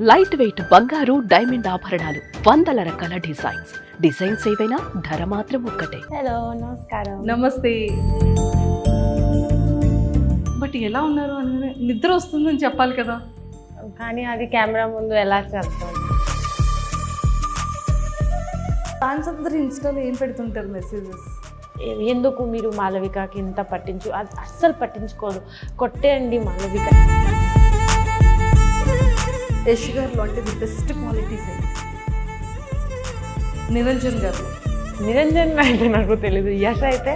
Light weight బంగారు diamond ఆభరణాలు, వందల రకాల డిజైన్స్ ఏవైనా ధర మాత్రం ఒక్కటే. హలో, నమస్కారం. నమస్తే. బట్ ఎలా ఉన్నారు అని నిద్ర వస్తుందని చెప్పాలి కదా. కానీ అది కెమెరా ముందు ఎలా చెప్తాను? ఫ్యాన్స్ అందరూ ఇన్స్టాలో ఏం పెడుతుంటారు మెసేజెస్? ఎందుకు మీరు మాలవికకి ఇంత అది అస్సలు పట్టించుకోదు, కొట్టేయండి మాలవిక. యష్ గారిలో అంటే ది బెస్ట్ క్వాలిటీస్ ఏంటి? నిరంజన్ గారు. నిరంజన్ అయితే నాకు తెలీదు. యష్ అయితే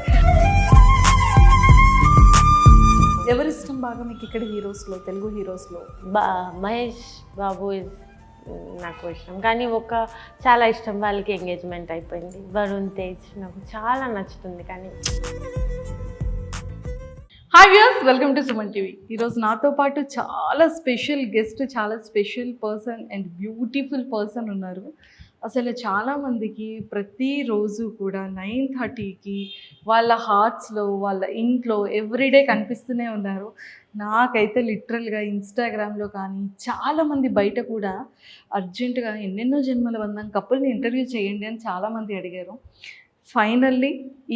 ఎవరిష్టం బాగా మీకు ఇక్కడ హీరోస్లో, తెలుగు హీరోస్లో? మహేష్ బాబు నాకు ఇష్టం, కానీ చాలా ఇష్టం, వాళ్ళకి ఎంగేజ్మెంట్ అయిపోయింది. వరుణ్ తేజ్ నాకు చాలా నచ్చుతుంది. కానీ hi viewers, welcome to Suman TV. ఈరోజు నాతో పాటు చాలా స్పెషల్ గెస్ట్, చాలా special person and beautiful person ఉన్నారు. అసలు చాలామందికి ప్రతిరోజు కూడా 9:30కి వాళ్ళ హార్ట్స్లో, వాళ్ళ ఇంట్లో ఎవ్రీడే కనిపిస్తూనే ఉన్నారు. నాకైతే లిటరల్గా ఇన్స్టాగ్రామ్లో కానీ చాలామంది బయట కూడా అర్జెంటుగా ఎన్నెన్నో జన్మల బంధం కపుల్ని ఇంటర్వ్యూ చేయండి అని చాలామంది అడిగారు. ఫైనల్లీ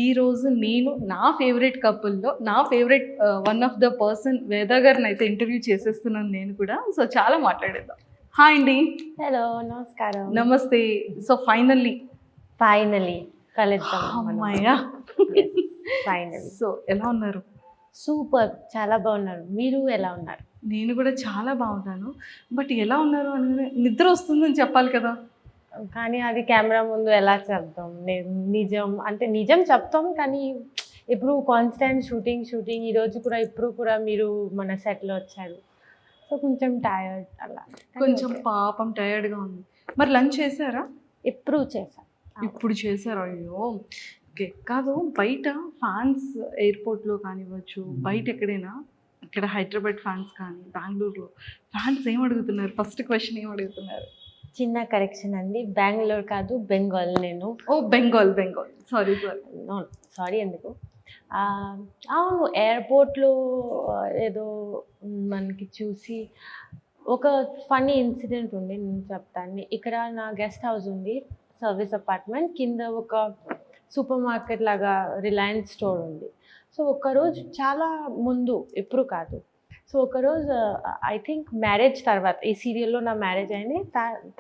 ఈరోజు నేను నా ఫేవరెట్ కపుల్లో నా favourite one of the person వేద గారిని అయితే ఇంటర్వ్యూ చేసేస్తున్నాను నేను కూడా. సో చాలా మాట్లాడేద్దాం. హాయ్ అండి. హలో, నమస్కారం. నమస్తే. సో ఫైనల్లీ కలుద్దాం. అమ్మాయ్యా. ఫైనల్లీ. సో ఎలా ఉన్నారు? సూపర్, చాలా బాగున్నారు. మీరు ఎలా ఉన్నారు? నేను కూడా చాలా బాగున్నాను. బట్ ఎలా ఉన్నారు అని నిద్ర వస్తుందని చెప్పాలి కదా. కానీ అది కెమెరా ముందు ఎలా చెప్తాం? నిజం చెప్తాం, కానీ ఇప్పుడు కాన్స్టెంట్ షూటింగ్ ఇప్పుడు కూడా మీరు మన సెట్లో వచ్చారు. సో కొంచెం టైర్డ్ అలా, కొంచెం పాపం టైర్డ్గా ఉంది. మరి లంచ్ చేశారా? ఇప్పుడు చేశారు. అయ్యో ఓకే. కాదు, బయట ఫ్యాన్స్ ఎయిర్పోర్ట్లో కానివ్వచ్చు, బయట ఎక్కడైనా, ఇక్కడ హైదరాబాద్ ఫ్యాన్స్ కానీ బెంగళూరులో ఫ్యాన్స్ ఏం అడుగుతున్నారు? ఫస్ట్ క్వశ్చన్ ఏం అడుగుతున్నారు? చిన్న కరెక్షన్ అండి, బెంగళూరు కాదు, బెంగాల్. నేను బెంగాల్. సారీ ఎందుకు? అవును, ఎయిర్పోర్ట్లో ఏదో మనకి చూసి ఒక ఫన్నీ ఇన్సిడెంట్ ఉంది, నేను చెప్తాను. ఇక్కడ నా గెస్ట్ హౌస్ ఉంది, సర్వీస్ అపార్ట్మెంట్ కింద ఒక సూపర్ మార్కెట్ లాగా రిలయన్స్ స్టోర్ ఉంది. సో ఒకరోజు చాలా ముందు, ఎప్పుడు కాదు, సో ఒకరోజు ఐ థింక్ మ్యారేజ్ తర్వాత, ఈ సీరియల్లో నా మ్యారేజ్ అయింది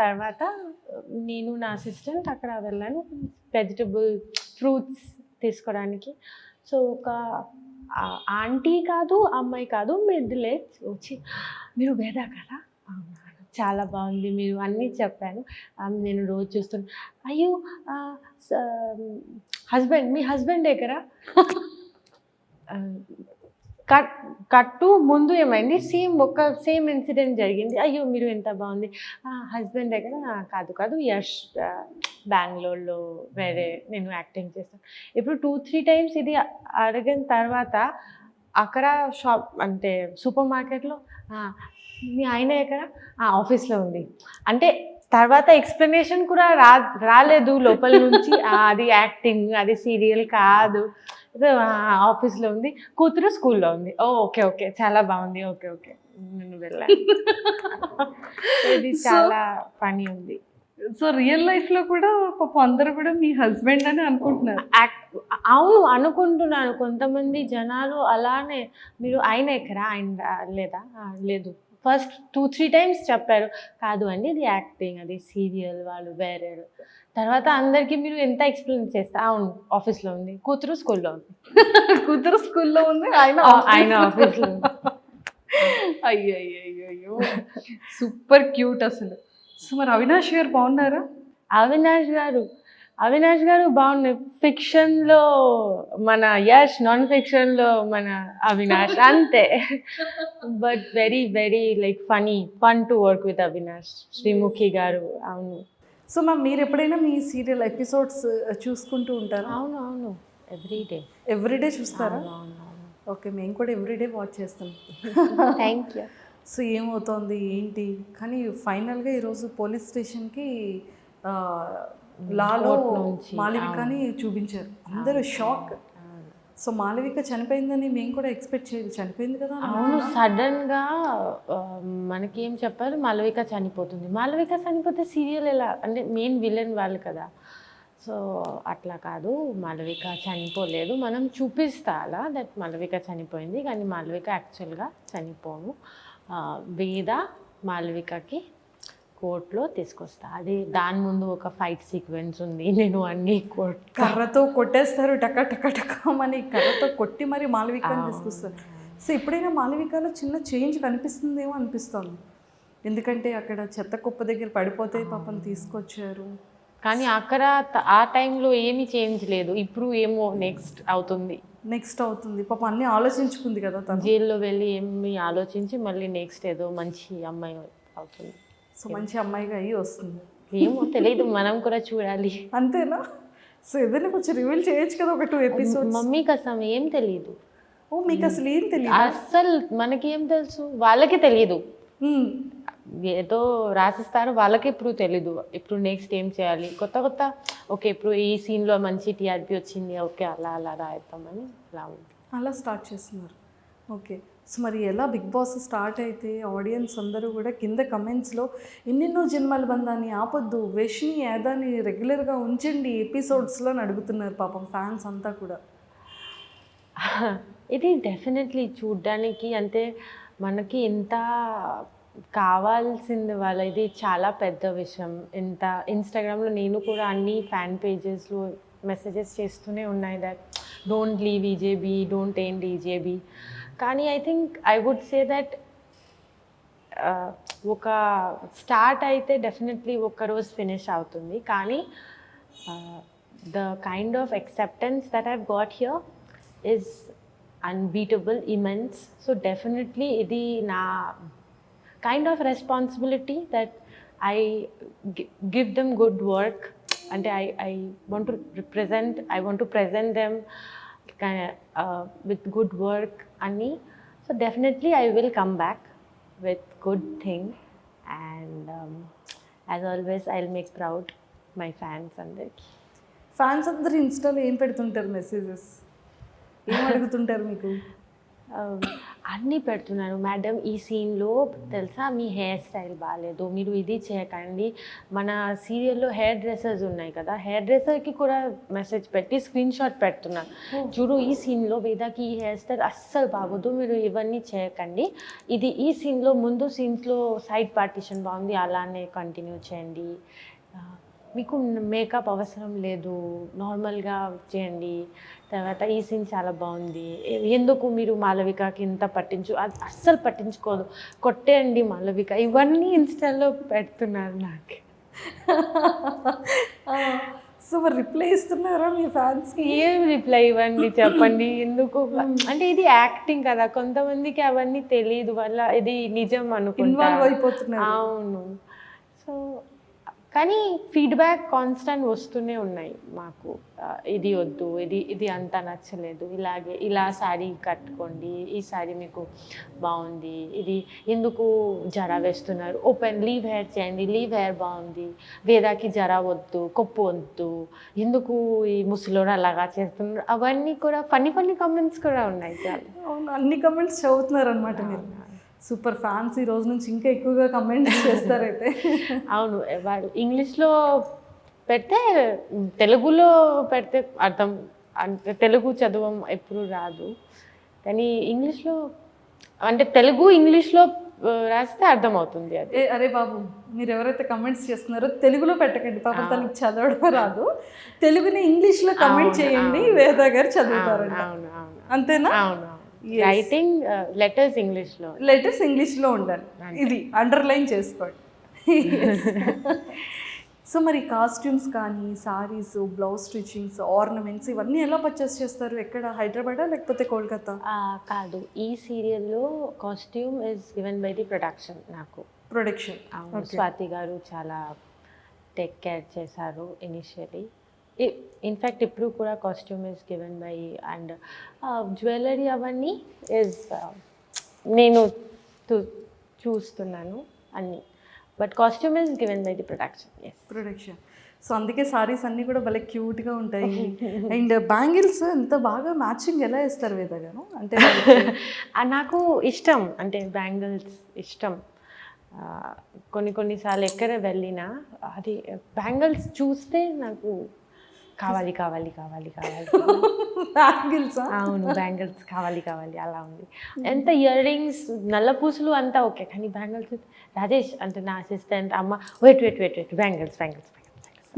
తర్వాత నేను నా అసిస్టెంట్ అక్కడ వెళ్ళాను వెజిటబుల్ ఫ్రూట్స్ తీసుకోవడానికి. సో ఒక ఆంటీ కాదు, అమ్మాయి కాదు, మిడిల్ ఏజ్ వచ్చి, మీరు వేద కదా? చాలా బాగుంది, మీరు అన్నీ చెప్పాను, నేను రోజు చూస్తున్నాను. అయ్యో మీ హస్బెండ్ కదా? కట్టు ముందు ఏమైంది, సేమ్ ఇన్సిడెంట్ జరిగింది. అయ్యో మీరు ఎంత బాగుంది, హస్బెండ్ దగ్గర? కాదు, యష్ బెంగళూరులో వేరే నేను యాక్టింగ్ చేస్తాను. ఇప్పుడు 2-3 టైమ్స్ ఇది అడిగిన తర్వాత అక్కడ షాప్ అంటే సూపర్ మార్కెట్లో, మీ ఆయన ఎక్కడ? ఆఫీస్లో ఉంది అంటే. తర్వాత ఎక్స్ప్లెనేషన్ కూడా రాలేదు లోపల నుంచి, అది యాక్టింగ్, అది సీరియల్ కాదు, ఆఫీస్లో ఉంది, కూతురు స్కూల్లో ఉంది. ఓకే, చాలా బాగుంది, ఓకే నేను వెళ్ళాను. ఇది చాలా ఫనీ ఉంది. సో రియల్ లైఫ్లో కూడా పాపం అందరూ కూడా మీ హస్బెండ్ అని అనుకుంటున్నారు. అవును, అనుకుంటున్నాను. కొంతమంది జనాలు అలానే, మీరు ఆయన ఎక్కరా? ఆయన లేదా? లేదు. ఫస్ట్ 2-3 టైమ్స్ చెప్పారు, కాదు అండి ఇది యాక్టింగ్, అది సీరియల్, వాళ్ళు వేరే. తర్వాత అందరికీ మీరు ఎంత ఎక్స్ప్లెయిన్ చేస్తా, అవును ఆఫీస్లో ఉంది, కూతురు స్కూల్లో ఉంది, ఆయన ఆఫీస్లో ఉంది. అయ్యో సూపర్ క్యూట్ అసలు. సో మరి అవినాష్ గారు బాగున్నారా? అవినాష్ గారు బాగున్నారు. ఫిక్షన్లో మన యష్, నాన్ ఫిక్షన్లో మన అవినాష్, అంతే. But very very like fun to work with Avinash. Sreemukhi గారు. అవును. సో మ్యామ్, మీరు ఎప్పుడైనా మీ సీరియల్ ఎపిసోడ్స్ చూసుకుంటూ ఉంటారా? అవును, ఎవ్రీడే చూస్తారా? అవును. ఓకే, మేము కూడా ఎవ్రీడే వాచ్ చేస్తాం. Thank you. సో ఏమవుతోంది ఏంటి కానీ ఫైనల్గా ఈరోజు పోలీస్ స్టేషన్కి లాలో మాలవికని చూపించారు. అందరూ షాక్. సో మాలవిక చనిపోయిందని మేము కూడా ఎక్స్పెక్ట్ చేయలేదు, చనిపోయింది కదా అని అవును, సడన్గా మనకేం చెప్పారు, మాలవిక చనిపోతుంది. మాలవిక చనిపోతే సీరియల్ ఎలా, అంటే మెయిన్ విలన్ వాళ్ళు కదా. సో అట్లా కాదు, మాలవిక చనిపోలేదు. మనం చూపిస్తా అలా దట్ మాలవిక చనిపోయింది, కానీ మాలవిక యాక్చువల్గా చనిపోను. వేద మాలవికకి కోర్టులో తీసుకొస్తా. అది దాని ముందు ఒక ఫైట్ సీక్వెన్స్ ఉంది. నేను అన్ని కర్రతో కొట్టేస్తారు, టక టక టకమని కర్రతో కొట్టి మరి మాలవికని తీసుకొస్తారు. సో ఎప్పుడైనా మాలవికలో చిన్న చేంజ్ కనిపిస్తుందేమో అనిపిస్తుంది, ఎందుకంటే అక్కడ చెత్త కుప్ప దగ్గర పడిపోతే పాపం తీసుకొచ్చారు. కానీ అక్కడ ఆ టైంలో ఏమీ చేంజ్ లేదు. ఇప్పుడు ఏమో నెక్స్ట్ అవుతుంది పాపం అన్నీ ఆలోచించుకుంది కదా తను. జైల్లో వెళ్ళి ఏమి ఆలోచించి మళ్ళీ నెక్స్ట్ ఏదో మంచి అమ్మాయి అవుతుంది. సో మంచి అమ్మాయిగా అయ్యి వస్తుంది. ఏమో తెలియదు, మనం కూడా చూడాలి. అంతేనా? సో ఏదైనా కొంచెం రివీల్ చేయొచ్చు కదా, ఒక 2 ఎపిసోడ్స్. మమ్మీకి అసలు ఏం తెలియదు. ఓ మీకు అసలు ఏం తెలియదు? అస్సలు మనకేం తెలుసు, వాళ్ళకి తెలియదు. ఏదో రాసిస్తారు, వాళ్ళకి ఇప్పుడు తెలీదు. ఇప్పుడు నెక్స్ట్ ఏం చేయాలి, కొత్త ఓకే ఇప్పుడు ఈ సీన్లో మంచి టీఆర్పీ వచ్చింది, ఓకే అలా రాయిద్దామని అలా స్టార్ట్ చేస్తున్నారు. ఓకే, సో మరి ఎలా బిగ్ బాస్ స్టార్ట్ అయితే ఆడియన్స్ అందరూ కూడా కింద కమెంట్స్లో ఎన్నెన్నో జన్మల బంధాన్ని ఆపొద్దు, వెష్ని యాదాని రెగ్యులర్గా ఉంచండి ఎపిసోడ్స్లో అని అడుగుతున్నారు పాపం ఫ్యాన్స్ అంతా కూడా. ఇది డెఫినెట్లీ చూడ్డానికి అంటే మనకి ఎంత కావాల్సింది వాళ్ళ, ఇది చాలా పెద్ద విషయం. ఇంత ఇన్స్టాగ్రామ్లో నేను కూడా అన్ని ఫ్యాన్ పేజెస్లో మెసేజెస్ చేస్తూనే ఉన్నాయి that don't leave EJB, don't end EJB. కానీ ఐ వుడ్ సే దట్ ఒక స్టార్ట్ అయితే డెఫినెట్లీ ఒక్కరోజు ఫినిష్ అవుతుంది. కానీ the kind of acceptance that I've got here is unbeatable, immense. So definitely ఇది నా kind of responsibility that I give them good work, and I want to present them with good work ani. So definitely I will come back with good thing, and as always I'll make proud my fans. Fans అందరు ఇన్స్టాలో ఏం పెడుతుంటారు messages, ఏం అడుగుతుంటారు మీకు? అన్నీ పెడుతున్నాను. Madam ఈ సీన్లో తెలుసా మీ హెయిర్ స్టైల్ బాగాలేదు, మీరు ఇది చేయకండి. మన సీరియల్లో హెయిర్ డ్రెస్సర్స్ ఉన్నాయి కదా, హెయిర్ డ్రెస్సర్కి కూడా మెసేజ్ పెట్టి స్క్రీన్ షాట్ పెడుతున్నాను. చూడు ఈ సీన్లో వేదాకి ఈ హెయిర్ స్టైల్ అస్సలు బాగోదు, మీరు ఇవన్నీ చేయకండి. ఇది ఈ సీన్లో ముందు సీన్స్లో సైడ్ పార్టిషన్ బాగుంది, అలానే కంటిన్యూ చేయండి. మీకు మేకప్ అవసరం లేదు, నార్మల్గా చేయండి. తర్వాత ఈ సీన్ చాలా బాగుంది, ఎందుకు మీరు మాలవికకి ఇంత అస్సలు పట్టించుకోదు, కొట్టేయండి మాలవిక. ఇవన్నీ ఇన్స్టాలో పెడుతున్నారు నాకు. సో మరి రిప్లై ఇస్తున్నారా మీ ఫ్యాన్స్కి? ఏం రిప్లై ఇవ్వండి చెప్పండి, ఎందుకు అంటే ఇది యాక్టింగ్ కదా, కొంతమందికి అవన్నీ తెలియదు, వాళ్ళ ఇది నిజం ఇన్వాల్వ్ అయిపోతున్నారు. అవును. సో కానీ ఫీడ్బ్యాక్ కాన్స్టెంట్ వస్తూనే ఉన్నాయి మాకు, ఇది వద్దు, ఇది అంతా నచ్చలేదు, ఇలా శారీ కట్టుకోండి, ఈ శారీ మీకు బాగుంది, ఇది ఎందుకు జరా వేస్తున్నారు, లీవ్ హెయిర్ చేయండి, లీవ్ హెయిర్ బాగుంది, వేదాకి జరా వద్దు, కొప్పు వద్దు, ఎందుకు ఈ ముసలోడు అలాగా చేస్తున్నారు. అవన్నీ కూడా ఫన్నీ కామెంట్స్ కూడా ఉన్నాయి చాలా. అవును, అన్ని కమెంట్స్ చదువుతున్నారు అనమాట మీరు. సూపర్ ఫ్యాన్స్ ఈ రోజు నుంచి ఇంకా ఎక్కువగా కమెంట్స్ చేస్తారైతే. అవును, వాళ్ళు ఇంగ్లీష్లో పెడితే తెలుగులో పెడితే అర్థం, అంటే తెలుగు చదవం ఎప్పుడు రాదు, కానీ ఇంగ్లీష్లో అంటే తెలుగు ఇంగ్లీష్లో రాస్తే అర్థమవుతుంది అది. అరే బాబు, మీరు ఎవరైతే కమెంట్స్ చేస్తున్నారో తెలుగులో పెట్టకండి, పాపం తనకి చదవడం రాదు, తెలుగుని ఇంగ్లీష్లో కమెంట్ చేయండి, వేద గారు చదువుతారంట. అవును, అంతేనా? అవును. రైటింగ్ లెటర్స్ ఇంగ్లీష్లో ఉండాలి, ఇది అండర్లైన్ చేసుకోండి. సో మరి కాస్ట్యూమ్స్ కానీ సారీస్, బ్లౌజ్ స్టిచ్చింగ్స్, ఆర్నమెంట్స్ ఇవన్నీ ఎలా పర్చేస్ చేస్తారు? ఎక్కడ, హైదరాబాదా లేకపోతే కోల్కతా? కాదు, ఈ సీరియల్లో costume is given by the production. నాకు ప్రొడక్షన్ స్వాతి గారు చాలా టేక్ కేర్ చేశారు ఇనిషియలీ. ఇన్ఫ్యాక్ట్ ఇప్పుడు కూడా costume is given by, and jewellery అవన్నీ ఇస్ నేను చూస్తున్నాను అన్నీ. But costume is given by the production. Yes. Production. So అందుకే సారీస్ అన్నీ కూడా భలే క్యూట్గా ఉంటాయి. అండ్ బ్యాంగిల్స్ ఎంత బాగా మ్యాచింగ్ ఎలా వేస్తారు వేద గారు? అంటే నాకు ఇష్టం, అంటే బ్యాంగిల్స్ ఇష్టం. కొన్నిసార్లు ఎక్కడ వెళ్ళినా అది బ్యాంగిల్స్ చూస్తే నాకు కావాలి కావాలి కావాలి కావాలి బ్యాంగిల్స్. అవును, బ్యాంగిల్స్ కావాలి కావాలి అలా ఉంది. ఎంత ఇయర్ రింగ్స్, నల్ల పూసలు అంతా ఓకే, కానీ బ్యాంగిల్స్ రాజేష్ అంటే నా అసిస్టెంట్ అమ్మ wait wait wait wait bangles bangles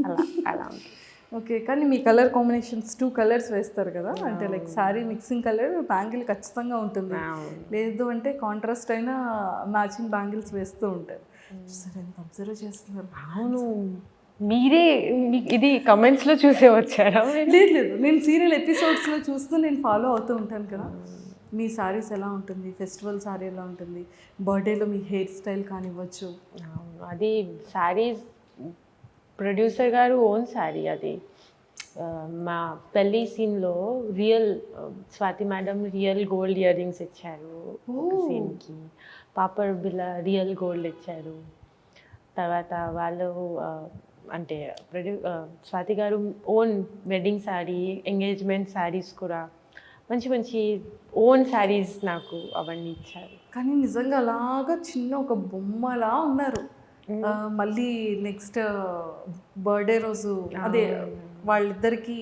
అలా అలా ఉంది. ఓకే, కానీ మీ కలర్ కాంబినేషన్స్ 2 కలర్స్ వేస్తారు కదా, అంటే like sorry mixing colour bangle ఖచ్చితంగా ఉంటుంది. లేదు అంటే కాంట్రాస్ట్ అయినా మ్యాచింగ్ బ్యాంగిల్స్ వేస్తూ ఉంటారు. సరే, ఎంత అబ్జర్వ్ చేస్తున్నారు. అవును, మీరే ఇది కమెంట్స్లో చూసే వచ్చారా? లేదు లేదు, నేను సీరియల్ ఎపిసోడ్స్లో చూస్తూ నేను ఫాలో అవుతూ ఉంటాను కదా. మీ సారీస్ ఎలా ఉంటుంది, ఫెస్టివల్ సారీ ఎలా ఉంటుంది, బర్త్డేలో మీ హెయిర్ స్టైల్ కానివ్వచ్చు. అవును, అది శారీస్ ప్రొడ్యూసర్ గారు ఓన్ శారీ అది. మా పెళ్ళి సీన్లో real Swathi madam real gold ear rings ఇచ్చారు సీన్కి. పాపర్ బిల్ల రియల్ గోల్డ్ ఇచ్చారు. తర్వాత వాళ్ళు అంటే స్వాతి గారు own wedding sari, engagement saris కూడా మంచి మంచి ఓన్ శారీస్ నాకు అవన్నీ ఇచ్చారు. కానీ నిజంగా అలాగా చిన్న ఒక బొమ్మలా ఉన్నారు. మళ్ళీ నెక్స్ట్ బర్త్డే రోజు అదే వాళ్ళిద్దరికి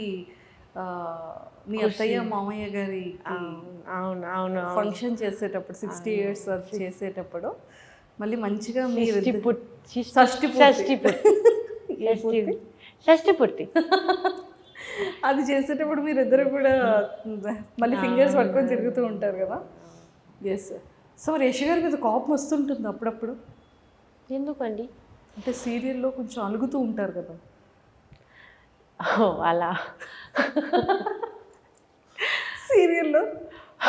మీ అత్తయ్య మామయ్య గారి అవును అవును ఫంక్షన్ చేసేటప్పుడు 60 years చేసేటప్పుడు మళ్ళీ మంచిగా మీరు షష్ఠి పూర్తి అది చేసేటప్పుడు మీరిద్దరు కూడా మళ్ళీ ఫింగర్స్ పట్టుకొని తిరుగుతూ ఉంటారు కదా. ఎస్. సో రేషి గారి మీద కోపం వస్తుంటుంది అప్పుడప్పుడు. ఎందుకండి? అంటే సీరియల్లో కొంచెం అలుగుతూ ఉంటారు కదా. అలా సీరియల్లో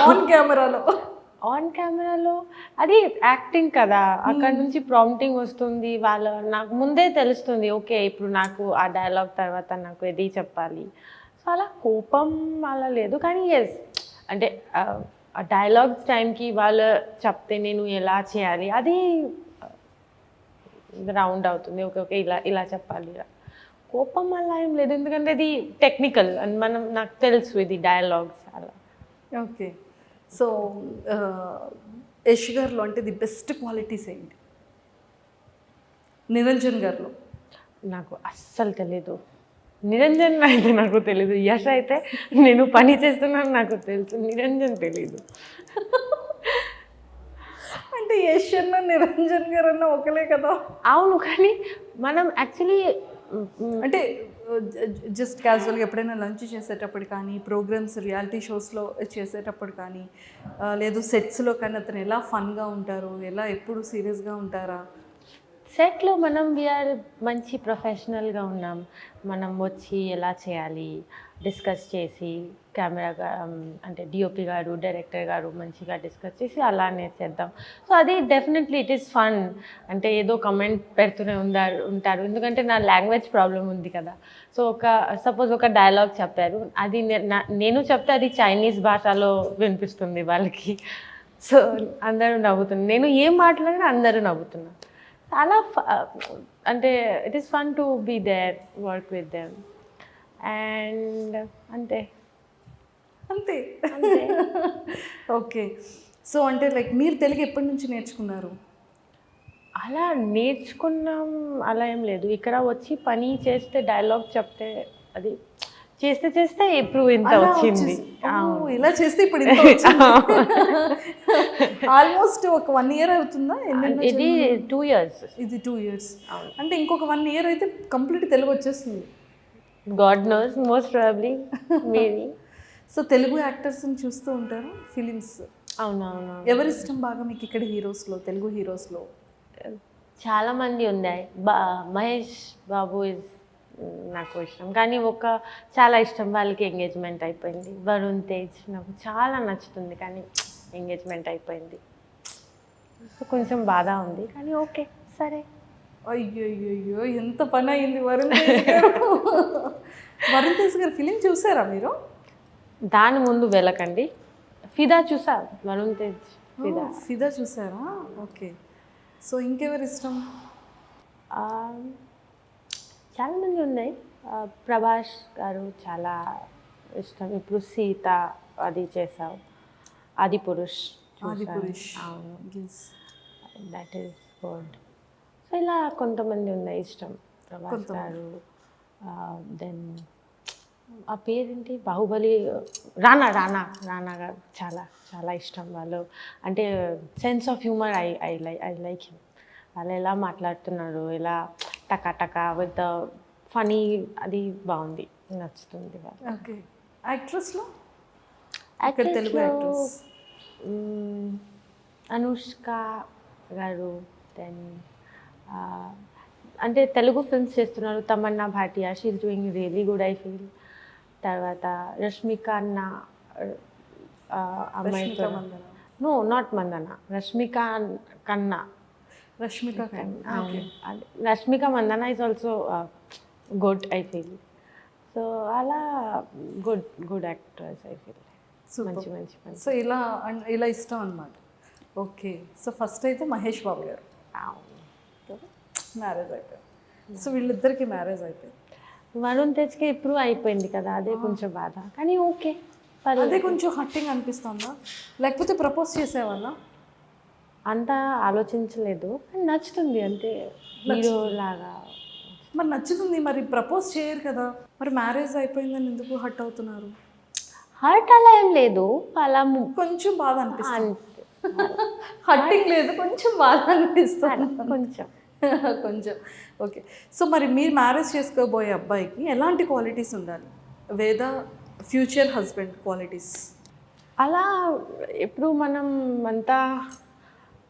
ఆన్ కెమెరాలో అది యాక్టింగ్ కదా, అక్కడ నుంచి ప్రాంప్టింగ్ వస్తుంది. నాకు ముందే తెలుస్తుంది, ఓకే ఇప్పుడు నాకు ఆ డైలాగ్ తర్వాత నాకు ఇది చెప్పాలి. సో అలా కోపం అలా లేదు, కానీ ఎస్ అంటే ఆ డైలాగ్స్ టైంకి వాళ్ళు చెప్తే నేను ఎలా చేయాలి అది రౌండ్ అవుతుంది. ఓకే ఓకే ఇలా చెప్పాలి, ఇలా కోపం అలా ఏం లేదు, ఎందుకంటే ఇది టెక్నికల్ అండ్ నాకు తెలుసు ఇది డైలాగ్స్ అలా. ఓకే. సో యష్ గారిలో అంటే ది బెస్ట్ క్వాలిటీస్ ఏంటి? నిరంజన్ గారిలో నాకు అస్సలు తెలీదు. నిరంజన్ అయితే నాకు తెలీదు. యష్ అయితే నేను పని చేస్తున్నాను నాకు తెలుసు, నిరంజన్ తెలీదు. అంటే యష్ అన్న నిరంజన్ గారు అన్న ఒకలే కదా. అవును, కానీ మనం యాక్చువల్లీ అంటే జస్ట్ క్యాజువల్గా ఎప్పుడైనా లంచ్ చేసేటప్పుడు కానీ, ప్రోగ్రామ్స్ రియాలిటీ షోస్లో చేసేటప్పుడు కానీ, లేదు సెట్స్లో కానీ అతను ఎలా ఫన్గా ఉంటారు, ఎలా ఎప్పుడు సీరియస్గా ఉంటారా? సెట్లో మనం వీఆర్ మంచి ప్రొఫెషనల్గా ఉన్నాం. మనం వచ్చి ఎలా చేయాలి డిస్కస్ చేసి, కెమెరా అంటే డిఓపి గారు డైరెక్టర్ గారు మంచిగా డిస్కస్ చేసి అలానే చేద్దాం. సో అది డెఫినెట్లీ ఇట్ ఈస్ ఫన్. అంటే ఏదో కమెంట్ పెడుతూనే ఉంటారు, ఎందుకంటే నా లాంగ్వేజ్ ప్రాబ్లం ఉంది కదా. సో సపోజ్ ఒక డైలాగ్ చెప్పారు, అది నేను చెప్తే అది చైనీస్ భాషలో వినిపిస్తుంది వాళ్ళకి. సో అందరూ నవ్వుతున్నారు, నేను ఏం మాట్లాడినా అందరూ నవ్వుతున్నారు. అలా అంటే it is fun to be there, work with them. And అంతే. ఓకే. సో అంటే లైక్ మీరు తెలుగు ఎప్పటి నుంచి నేర్చుకున్నారు? అలా నేర్చుకున్నాం అలా ఏం లేదు. ఇక్కడ వచ్చి పని చేస్తే డైలాగ్ చెప్తే అది చేస్తే ఇప్పుడు ఇంత వచ్చింది. ఇలా చేస్తే ఇప్పుడు ఆల్మోస్ట్ ఒక 1 year అవుతుందా? ఇది 2 years. ఇది 2 years. అంటే ఇంకొక 1 year అయితే కంప్లీట్ తెలుగు వచ్చేస్తుంది. God knows, most probably maybe. So Telugu యాక్టర్స్ని చూస్తూ ఉంటారు ఫిలిమ్స్? అవునవును. ఎవరి ఇష్టం బాగా మీకు ఇక్కడ హీరోస్లో, తెలుగు హీరోస్లో? చాలామంది ఉన్నాయి. మహేష్ బాబు ఇస్ నాకు ఇష్టం, కానీ చాలా ఇష్టం వాళ్ళకి ఎంగేజ్మెంట్ అయిపోయింది. వరుణ్ తేజ్ నాకు చాలా నచ్చుతుంది, కానీ ఎంగేజ్మెంట్ అయిపోయింది. కొంచెం బాధ ఉంది, కానీ ఓకే సరే. అయ్యో ఎంత పని అయింది. వరుణ్ తేజ్ గారు వరుణ్ తేజ్ గారు ఫిలిం చూసారా మీరు? దాని ముందు వెళ్ళకండి. ఫిదా చూసా, వరుణ్ తేజ్ ఫిదా చూసారా? ఓకే. సో ఇంకెవరు ఇష్టం? చాలామంది ఉన్నాయి. ప్రభాస్ గారు చాలా ఇష్టం. ఇప్పుడు సీత అది చేసావు, ఆది పురుష్ ఆదిపురుష్. అవును, Yes. That is good. So ఇలా కొంతమంది ఉన్నాయి ఇష్టం. ప్రభాస్ కొంతమంది. గారు, దెన్ ఆ పేరేంటి, బాహుబలి, రానా రానా రానా గారు చాలా చాలా ఇష్టం. వాళ్ళు అంటే sense of humour I like him. వాళ్ళు ఎలా మాట్లాడుతున్నారు, ఎలా టకా టకా విత్ ఫనీ, అది బాగుంది, నచ్చుతుంది వాళ్ళు. ఓకే. యాక్ట్రెస్లో ఇక్కడ తెలుగు Actress లో, యాక్ట్రెస్ అనుష్క గారు, దెన్ అంటే తెలుగు ఫిల్మ్స్ చేస్తున్నారు. Tamannaah Bhatia, she is doing really good I feel. తర్వాత రష్మిక అన్న, అమ్మాయి Rashmika Mandanna. No not Mandanna, Rashmika Khanna. Rashmika Khanna. Okay. Rashmika Mandanna is also good I feel. So అలా గుడ్ యాక్టర్స్ ఐ ఫీల్. మంచి సూపర్. మంచి మంచి సో ఇలా ఇష్టం అన్నమాట. ఓకే. సో ఫస్ట్ అయితే మహేష్ బాబు గారు మ్యారేజ్ అయిపోయింది. సో వీళ్ళిద్దరికి మ్యారేజ్ అయిపోయింది. వరుణ్ తేజ్కి ఇప్పుడు అయిపోయింది కదా, అదే కొంచెం బాధ, కానీ ఓకే అదే కొంచెం హట్టింగ్ అనిపిస్తుందా, లేకపోతే ప్రపోజ్ చేసేవాళ్ళ? అంతా ఆలోచించలేదు, కానీ నచ్చుతుంది అంతే, హీరో లాగా. మరి నచ్చుతుంది, మరి ప్రపోజ్ చేయరు కదా, మరి మ్యారేజ్ అయిపోయిందని ఎందుకు హట్ అవుతున్నారు? హర్ట్ అలా ఏం లేదు, అలా కొంచెం బాధ అనిపిస్తుంది. అంతే. హట్టింగ్ లేదు, కొంచెం బాధ అనిపిస్తుంది. కొంచెం కొంచెం. ఓకే. సో మరి మీరు మ్యారేజ్ చేసుకోబోయే అబ్బాయికి ఎలాంటి క్వాలిటీస్ ఉండాలి? వేద ఫ్యూచర్ హస్బెండ్ క్వాలిటీస్. అలా ఇప్పుడు మనం అంతా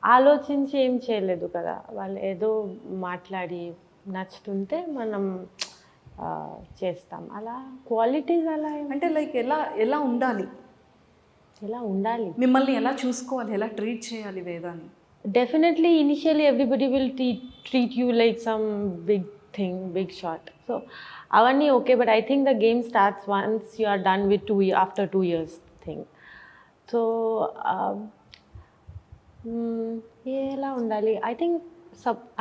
ఆలోచించి ఏం చేయలేదు కదా, వాళ్ళు ఏదో మాట్లాడి నచ్చుతుంటే మనం చేస్తాం. అలా క్వాలిటీస్ అలా అంటే లైక్ ఎలా ఉండాలి, ఎలా ఉండాలి. మిమ్మల్ని ఎలా చూసుకోవాలి, ఎలా ట్రీట్ చేయాలి వేదాన్ని? Definitely, initially everybody will treat you like some big thing, big shot. So, avani okay, but I think the game starts once you are done with after 2 years thing. So, ఎలా ఉండాలి? I think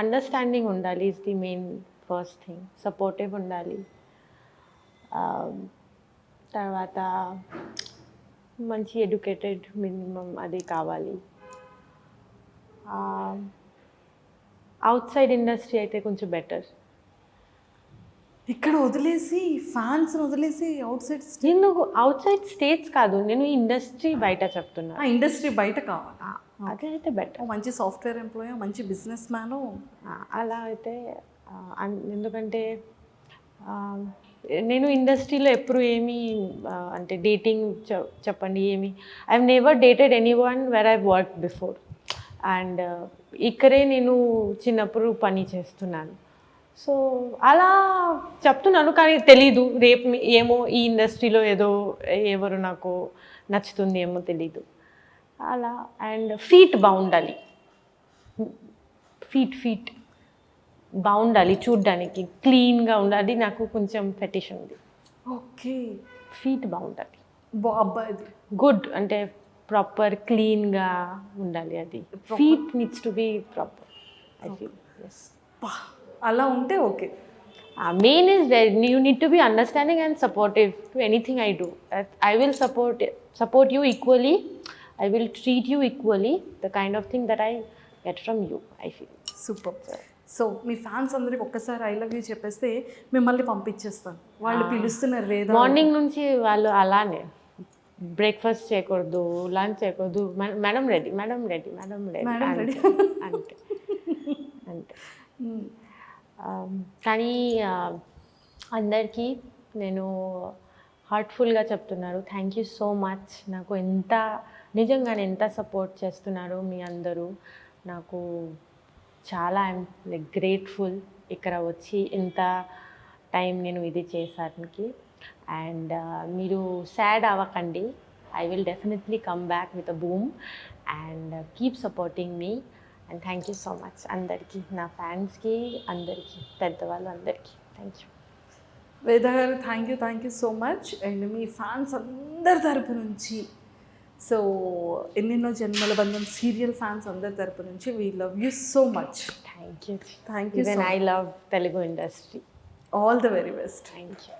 understanding ఉండాలి is the main first thing. Supportive ఉండాలి. తర్వాత మంచి educated minimum అది కావాలి. Out side industry అయితే కొంచెం బెటర్. ఇక్కడ వదిలేసి ఫ్యాన్స్ వదిలేసి అవుట్ సైడ్ నేను అవుట్ సైడ్ స్టేట్స్ కాదు, నేను ఇండస్ట్రీ బయట చెప్తున్నా. ఇండస్ట్రీ బయట కావాలి. అదే అయితే బెటర్. మంచి సాఫ్ట్వేర్ ఎంప్లాయీ, మంచి బిజినెస్ మ్యాను. అలా అయితే ఎందుకంటే నేను ఇండస్ట్రీలో ఎప్పుడు ఏమి అంటే డేటింగ్ చెప్పండి ఏమి, I have never dated anyone where I work before. And ఇక్కడే నేను చిన్నప్పుడు పని చేస్తున్నాను. సో అలా చెప్తున్నాను, కానీ తెలీదు రేపు ఏమో ఈ ఇండస్ట్రీలో ఎవరు నాకు నచ్చుతుంది ఏమో తెలీదు అలా. అండ్ ఫీట్ బాగుండాలి, ఫీట్ బాగుండాలి, చూడ్డానికి క్లీన్గా ఉండాలి. నాకు కొంచెం ఫెటిష్ ఉంది. ఓకే. ఫీట్ బాగుండాలి, అబ్బాయిది గుడ్ అంటే ప్రాపర్ క్లీన్గా ఉండాలి. అది feet needs to be proper I feel. Yes, అలా ఉంటే okay. Main is you need to be understanding and supportive to anything I do. I will support you equally, I will treat you equally, the kind of thing that I get from you I feel. Super. So మీ fans అందరికి ఒక్కసారి I love you చెప్పేస్తే మిమ్మల్ని పంపించేస్తాను. వాళ్ళు పిలుస్తున్నారు వేద. Morning నుంచి వాళ్ళు అలానే బ్రేక్ఫాస్ట్ చేయకూడదు, లంచ్ చేయకూడదు, madam ready, madam ready, madam ready, అంతే అంతే అంతే. కానీ అందరికీ నేను హార్ట్ఫుల్గా చెప్తున్నారు, థ్యాంక్ యూ సో మచ్. నాకు నిజంగానే ఎంత సపోర్ట్ చేస్తున్నారు మీ అందరూ. నాకు చాలా ఐఎమ్ లైక్ గ్రేట్ఫుల్ ఇక్కడ వచ్చి ఇంత టైం నేను ఇది చేసానికి. అండ్ మీరు సాడ్ అవ్వకండి, I will definitely come back with a boom and keep supporting me. And thank you so much అందరికీ, నా ఫ్యాన్స్కి, అందరికీ, పెద్దవాళ్ళు అందరికీ థ్యాంక్ యూ. వేద గారు thank you so much. And me fans అందరి తరపు నుంచి, సో ఎన్నెన్నో జన్మల బంధం సీరియల్ ఫ్యాన్స్ అందరి తరపు నుంచి we love you so much. Thank you. Thank you even I love Telugu industry. All the very best. Thank you.